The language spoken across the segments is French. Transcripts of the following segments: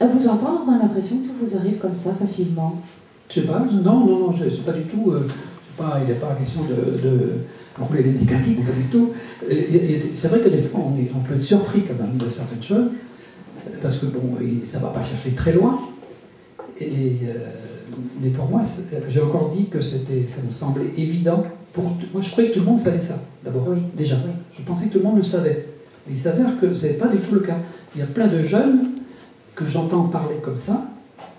À vous entendre, on a l'impression que tout vous arrive comme ça, facilement. Je sais pas, non, c'est pas du tout. Il n'est pas question de rouler l'indicatif, pas du tout. C'est vrai que des fois, on peut être surpris quand même de certaines choses, parce que bon, ça va pas chercher très loin. Mais pour moi, j'ai encore dit que ça me semblait évident. Moi, je croyais que tout le monde savait ça, d'abord, oui. déjà. Oui. Je pensais que tout le monde le savait. Mais il s'avère que ce n'est pas du tout le cas. Il y a plein de jeunes que j'entends parler comme ça,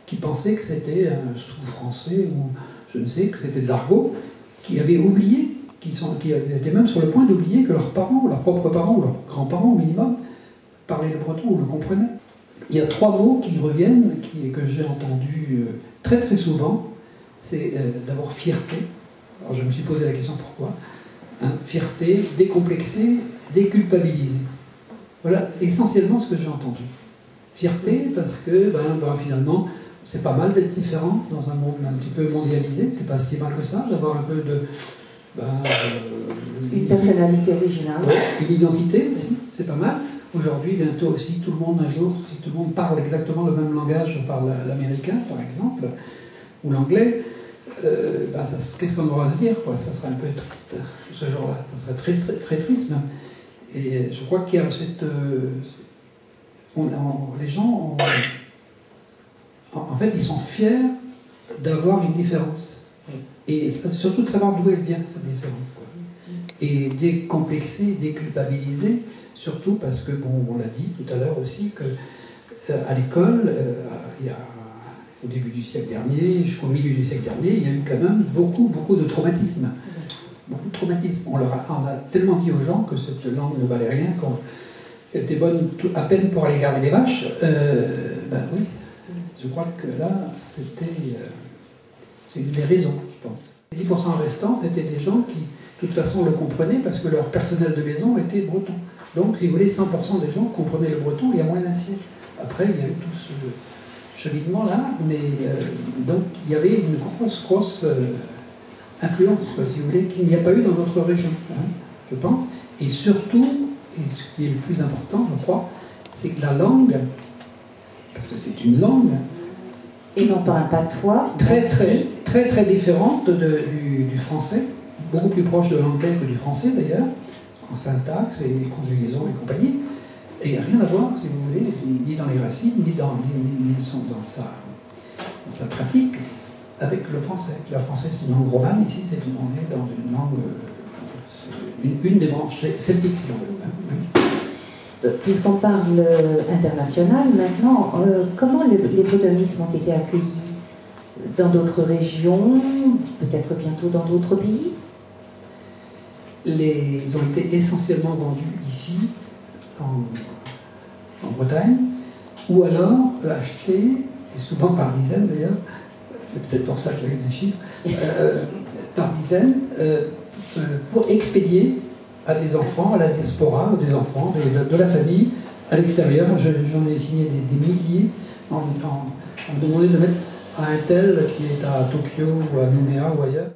qui pensaient que c'était un sous-français, ou je ne sais, que c'était de l'argot, qui avaient oublié, qui étaient même sur le point d'oublier que leurs parents, ou leurs propres parents, ou leurs grands-parents au minimum, parlaient le breton ou le comprenaient. Il y a 3 mots qui reviennent, que j'ai entendus très très souvent. C'est d'abord fierté. Alors je me suis posé la question pourquoi. Fierté, décomplexé, déculpabilisé. Voilà essentiellement ce que j'ai entendu. Fierté parce que finalement c'est pas mal d'être différent dans un monde un petit peu mondialisé. C'est pas si mal que ça d'avoir un peu de... une personnalité originale. Ouais, une identité aussi, c'est pas mal. Aujourd'hui, bientôt aussi, tout le monde un jour, si tout le monde parle exactement le même langage, on parle l'américain par exemple, ou l'anglais, qu'est-ce qu'on aura à se dire quoi? Ça serait un peu triste ce jour-là, ça serait très triste même. Et je crois qu'il y a cette... les gens, en fait, ils sont fiers d'avoir une différence. Et surtout de savoir d'où elle vient, cette différence. Quoi. Et décomplexer, déculpabiliser, surtout parce que, bon, on l'a dit tout à l'heure aussi, qu'à l'école, au début du siècle dernier, jusqu'au milieu du siècle dernier, il y a eu quand même beaucoup de traumatisme. Beaucoup de traumatisme. On a tellement dit aux gens que cette langue ne valait rien, qu'elle était bonne à peine pour aller garder les vaches. Oui, je crois que là, c'est une des raisons, je pense. Les 10% restants, c'était des gens qui, de toute façon, le comprenaient parce que leur personnel de maison était breton. Donc, si vous voulez, 100% des gens comprenaient le breton il y a moins d'un siècle. Après, il y a eu tout ce cheminement-là, mais donc il y avait une grosse influence, quoi, si vous voulez, qu'il n'y a pas eu dans notre région, je pense. Et surtout, et ce qui est le plus important, je crois, c'est que la langue, parce que c'est une langue, et non pas un patois, très différente du français, beaucoup plus proche de l'anglais que du français d'ailleurs, en syntaxe et conjugaison et compagnie, et rien à voir, si vous voulez, ni dans les racines, ni dans sa pratique, avec le français. Le français, c'est une langue romane, ici, on est dans une langue, une des branches celtiques, si l'on veut. Puisqu'on parle international maintenant, comment les bretonismes ont été accueillis dans d'autres régions, peut-être bientôt dans d'autres pays? Ils ont été essentiellement vendus ici, en Bretagne, ou alors achetés, et souvent par dizaines d'ailleurs, c'est peut-être pour ça qu'il y a eu des chiffres, par dizaines, pour expédier à des enfants, à la diaspora, ou des enfants de la famille, à l'extérieur. J'en ai signé des milliers, en demandant de mettre à un tel qui est à Tokyo, ou à Nouméa, ou ailleurs.